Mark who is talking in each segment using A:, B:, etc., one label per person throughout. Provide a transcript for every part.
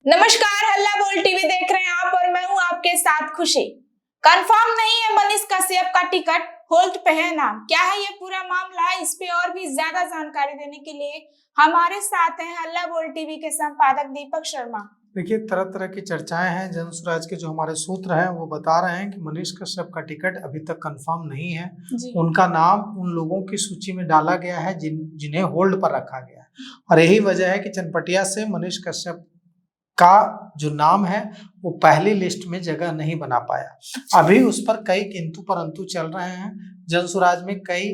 A: नमस्कार, हल्ला बोल टीवी देख रहे हैं आप और मैं हूं आपके साथ खुशी। कंफर्म नहीं है मनीष कश्यप का टिकट, होल्ड पे है नाम। क्या है ये पूरा मामला, इस पे और भी ज्यादा जानकारी देने के लिए हमारे साथ हैं हल्ला बोल टीवी के संपादक दीपक शर्मा।
B: देखिए, तरह तरह की चर्चाएं हैं। जनसुराज के जो हमारे सूत्र हैं वो बता रहे हैं कि मनीष कश्यप का टिकट अभी तक कंफर्म नहीं है। उनका नाम उन लोगों की सूची में डाला गया है जिन्हें होल्ड पर रखा गया है, और यही वजह है कि चनपटिया से मनीष कश्यप का जो नाम है वो पहली लिस्ट में जगह नहीं बना पाया। अभी उस पर कई किंतु परंतु चल रहे हैं। जनसुराज में कई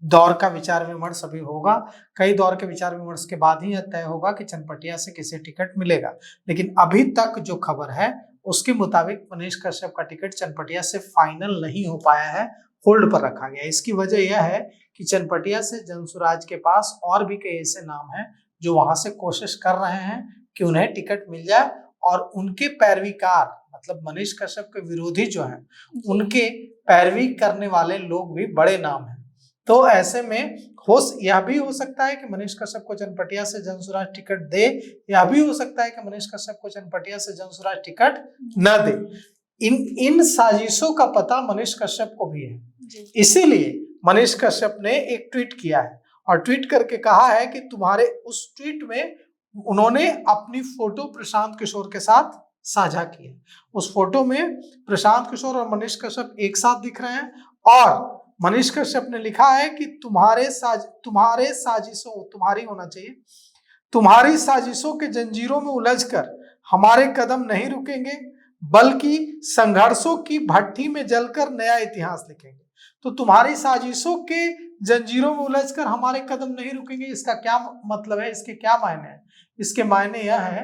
B: दौर का विचार विमर्श अभी होगा। कई दौर के विचार विमर्श के बाद ही यह तय होगा कि चनपटिया से किसे टिकट मिलेगा। लेकिन अभी तक जो खबर है उसके मुताबिक मनीष कश्यप का टिकट चनपटिया से फाइनल नहीं हो पाया है, होल्ड पर रखा गया। इसकी वजह यह है कि चनपटिया से जनसुराज के पास और भी कई ऐसे नाम हैं जो वहां से कोशिश कर रहे हैं कि उन्हें टिकट मिल जाए, और उनके पैरवीकार मतलब मनीष कश्यप के विरोधी जो हैं उनके पैरवी करने वाले लोग भी बड़े नाम हैं। तो ऐसे में यह भी हो सकता है कि मनीष कश्यप को चनपटिया से जनसुराज टिकट दे, यह भी हो सकता है कि मनीष कश्यप को चनपटिया से जनसुराज टिकट न दे। इन साजिशों का पता मनीष कश्यप को भी है। इसीलिए मनीष कश्यप ने एक ट्वीट किया है और ट्वीट करके कहा है कि तुम्हारे उस ट्वीट में उन्होंने अपनी फोटो प्रशांत किशोर के साथ साझा की है। उस फोटो में प्रशांत किशोर और मनीष कश्यप एक साथ दिख रहे हैं, और मनीष कश्यप ने लिखा है कि तुम्हारी होना चाहिए, तुम्हारी साजिशों के जंजीरों में उलझकर हमारे कदम नहीं रुकेंगे, बल्कि संघर्षों की भट्टी में जलकर नया इतिहास लिखेंगे। तो तुम्हारी साजिशों के जंजीरों में उलझकर हमारे कदम नहीं रुकेंगे, इसका क्या मतलब है, इसके क्या मायने हैं? इसके मायने यह है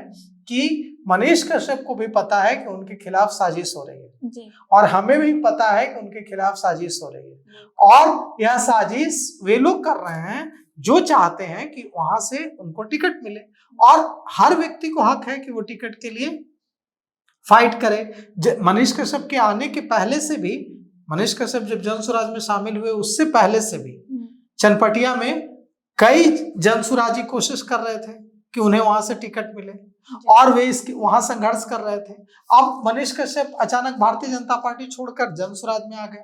B: कि मनीष कश्यप को भी पता है कि उनके खिलाफ साजिश हो रही है जी। और हमें भी पता है कि उनके खिलाफ साजिश हो रही है, और यह साजिश वे लोग कर रहे हैं जो चाहते हैं कि वहां से उनको टिकट मिले, और हर व्यक्ति को हक है कि वो टिकट के लिए फाइट करे। मनीष कश्यप के आने के पहले से भी, मनीष कश्यप जब जनसुराज में शामिल हुए उससे पहले से भी चनपटिया में कई जनसुराजी कोशिश कर रहे थे कि उन्हें वहां से टिकट मिले, और वे वहां संघर्ष कर रहे थे। अब मनीष कश्यप अचानक भारतीय जनता पार्टी छोड़कर जनसुराज में आ गए,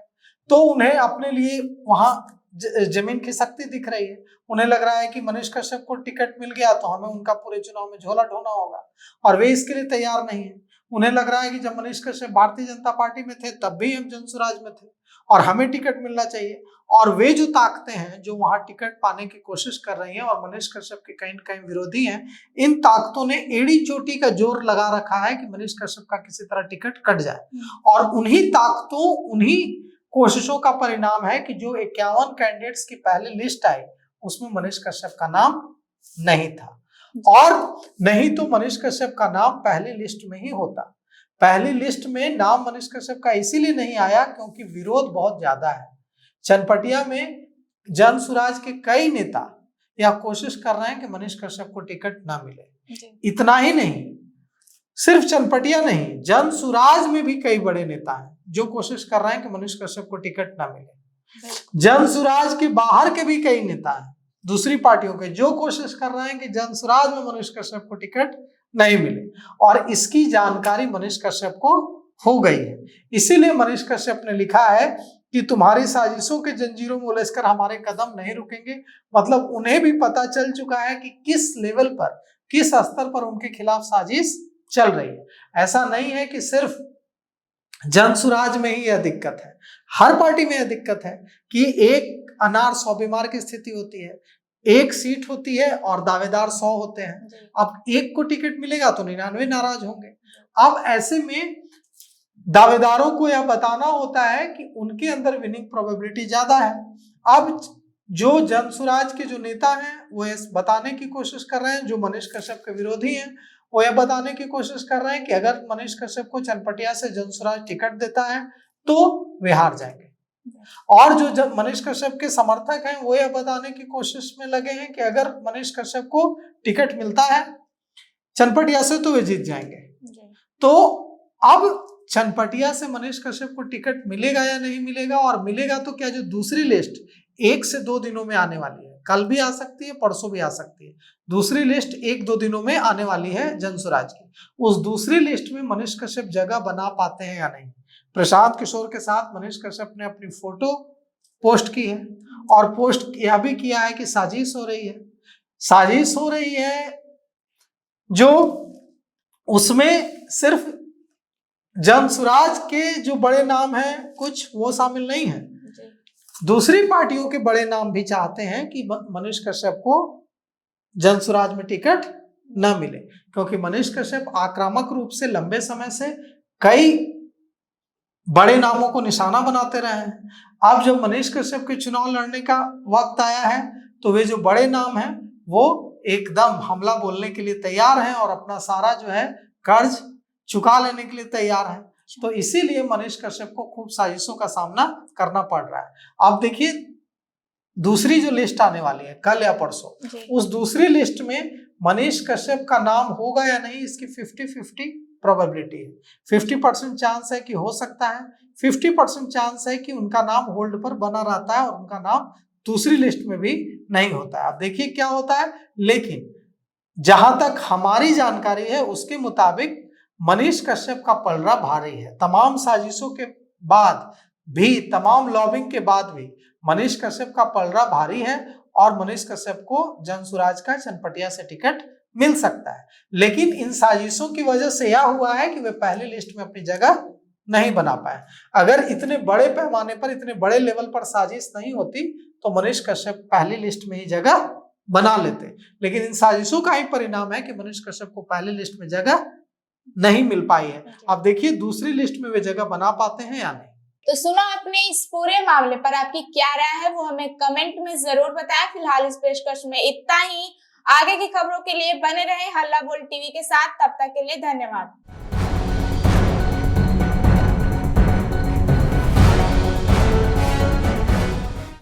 B: तो उन्हें अपने लिए वहां जमीन खिसकती दिख रही है। उन्हें लग रहा है कि मनीष कश्यप को टिकट मिल गया तो हमें उनका पूरे चुनाव में झोला ढोना होगा, और वे इसके लिए तैयार नहीं है। उन्हें लग रहा है कि जब मनीष कश्यप भारतीय जनता पार्टी में थे तब भी हम जनसुराज में थे और हमें टिकट मिलना चाहिए, और वे जो ताकतें हैं जो वहां टिकट पाने की कोशिश कर रही हैं और मनीष कश्यप के कहीं न कहीं विरोधी हैं, इन ताकतों ने एड़ी चोटी का जोर लगा रखा है कि मनीष कश्यप का किसी तरह टिकट कट जाए, और उन्हीं ताकतों, उन्हीं कोशिशों का परिणाम है कि जो 51 कैंडिडेट्स की पहली लिस्ट आई उसमें मनीष कश्यप का नाम नहीं था, और नहीं तो मनीष कश्यप का नाम पहली लिस्ट में ही होता। पहली लिस्ट में नाम मनीष कश्यप का इसीलिए नहीं आया क्योंकि विरोध बहुत ज्यादा है। चनपटिया में जनसुराज के कई नेता यह कोशिश कर रहे हैं कि मनीष कश्यप को टिकट ना मिले। इतना ही नहीं, सिर्फ चनपटिया नहीं, जनसुराज में भी कई बड़े नेता हैं जो कोशिश कर रहे हैं कि मनीष कश्यप को टिकट ना मिले। जनसुराज के बाहर के भी कई नेता हैं दूसरी पार्टियों के जो कोशिश कर रहे हैं कि जनसुराज में मनीष कश्यप को टिकट नहीं मिले, और इसकी जानकारी मनीष कश्यप को हो गई है। इसीलिए मनीष कश्यप ने लिखा है कि तुम्हारी साजिशों के जंजीरों में उलझकर हमारे कदम नहीं रुकेंगे। मतलब उन्हें भी पता चल चुका है कि किस लेवल पर, किस स्तर पर उनके खिलाफ साजिश चल रही है। ऐसा नहीं है कि सिर्फ जनसुराज में ही यह दिक्कत है, हर पार्टी में यह दिक्कत है कि एक अनार 100 बीमार की स्थिति होती है। एक सीट होती है और दावेदार 100 होते हैं। अब एक को टिकट मिलेगा तो 99 नाराज होंगे। अब ऐसे में दावेदारों को यह बताना होता है कि उनके अंदर विनिंग प्रोबेबिलिटी ज्यादा है। अब जो जनसुराज के जो नेता हैं वो यह बताने की कोशिश कर रहे हैं, जो मनीष कश्यप के विरोधी हैं वो यह बताने की कोशिश कर रहे हैं कि अगर मनीष कश्यप को चनपटिया से जनसुराज टिकट देता है तो वे हार जाएंगे, और जो मनीष कश्यप के समर्थक हैं वो यह बताने की कोशिश में लगे हैं कि अगर मनीष कश्यप को टिकट मिलता है चनपटिया से तो वे जीत जाएंगे। तो अब चनपटिया से मनीष कश्यप को टिकट मिलेगा या नहीं मिलेगा, और मिलेगा तो क्या जो दूसरी लिस्ट 1 से 2 दिनों में आने वाली है कल भी आ सकती है, परसों भी आ सकती है। दूसरी लिस्ट 1-2 दिनों में आने वाली है जनसुराज की। उस दूसरी लिस्ट में मनीष कश्यप जगह बना पाते हैं या नहीं। प्रशांत किशोर के साथ मनीष कश्यप ने अपनी फोटो पोस्ट की है और पोस्ट यह भी किया है कि साजिश हो रही है। साजिश हो रही है जो उसमें सिर्फ जनसुराज के जो बड़े नाम हैं कुछ वो शामिल नहीं है, दूसरी पार्टियों के बड़े नाम भी चाहते हैं कि मनीष कश्यप को जनसुराज में टिकट न मिले, क्योंकि मनीष कश्यप आक्रामक रूप से लंबे समय से कई बड़े नामों को निशाना बनाते रहे हैं। अब जब मनीष कश्यप के चुनाव लड़ने का वक्त आया है तो वे जो बड़े नाम हैं वो एकदम हमला बोलने के लिए तैयार हैं और अपना सारा जो है कर्ज चुका लेने के लिए तैयार है। तो इसीलिए मनीष कश्यप को खूब साजिशों का सामना करना पड़ रहा है। आप देखिए दूसरी जो लिस्ट आने वाली है कल या परसों, उस दूसरी लिस्ट में मनीष कश्यप का नाम होगा या नहीं इसकी 50-50 प्रोबेबिलिटी है। 50% चांस है कि हो सकता है, 50% चांस है कि उनका नाम होल्ड पर बना रहता है और उनका नाम दूसरी लिस्ट में भी नहीं होता है। अब देखिए क्या होता है, लेकिन जहां तक हमारी जानकारी है उसके मुताबिक मनीष कश्यप का पलड़ा भारी है। तमाम साजिशों के बाद भी, तमाम लॉबिंग के बाद भी मनीष कश्यप का पलड़ा भारी है और मनीष कश्यप को जनसुराज का चनपटिया से टिकट मिल सकता है। लेकिन इन साजिशों की वजह से यह हुआ है कि वे पहली लिस्ट में अपनी जगह नहीं बना पाए। अगर इतने बड़े पैमाने पर, इतने बड़े लेवल पर साजिश नहीं होती तो मनीष कश्यप पहली लिस्ट में ही जगह बना लेते, लेकिन इन साजिशों का ही परिणाम है कि मनीष कश्यप को पहली लिस्ट में जगह नहीं मिल पाई है। अब देखिए दूसरी लिस्ट में वे जगह बना पाते हैं या नहीं।
A: तो सुना आपने, इस पूरे मामले पर आपकी क्या राय है वो हमें कमेंट में जरूर बताएं। फिलहाल इस पेशकश में इतना ही। आगे की खबरों के लिए बने रहे हल्ला बोल टीवी के साथ। तब तक के लिए धन्यवाद।